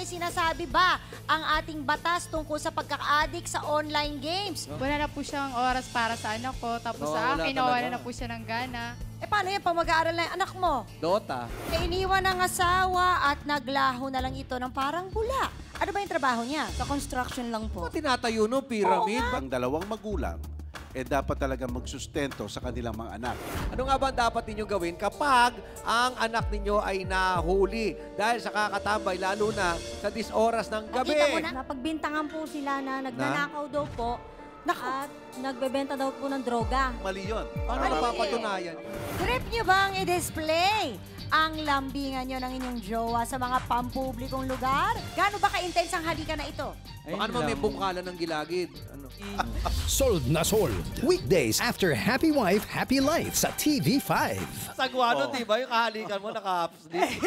may sinasabi ba ang ating batas tungkol sa pagkaka-addict sa online games? Wala na po siyang oras para sa anak ko. Tapos sa akin, nawala na po siya ng gana. Eh paano yan pag mag-aaral na yung anak mo? Dota. Eh, iniwan ng asawa at naglaho na lang ito ng parang bula. Ano ba yung trabaho niya? Sa construction lang po. Tinatayo no, pyramid. Ang dalawang magulang, dapat talaga magsustento sa kanilang mga anak. Ano nga ba ang dapat ninyo gawin kapag ang anak ninyo ay nahuli dahil sa kakatambay, lalo na sa 10 oras ng gabi? Nakita mo na? Napagbintangan po sila na nagnanakaw daw po at nagbebenta daw po ng droga. Mali yun. Paano napapatunayan? Trip niyo bang i-display ang lambingan niyo ng inyong jowa sa mga pampublikong lugar? Gaano ba ka-intense ang halikan na ito? Baka naman may bungkalan ng gilagid. Ano? Sold na sold. Weekdays after Happy Wife, Happy Life sa TV5. Sagwa nun, di ba? Yung kahalikan mo naka-upsdate.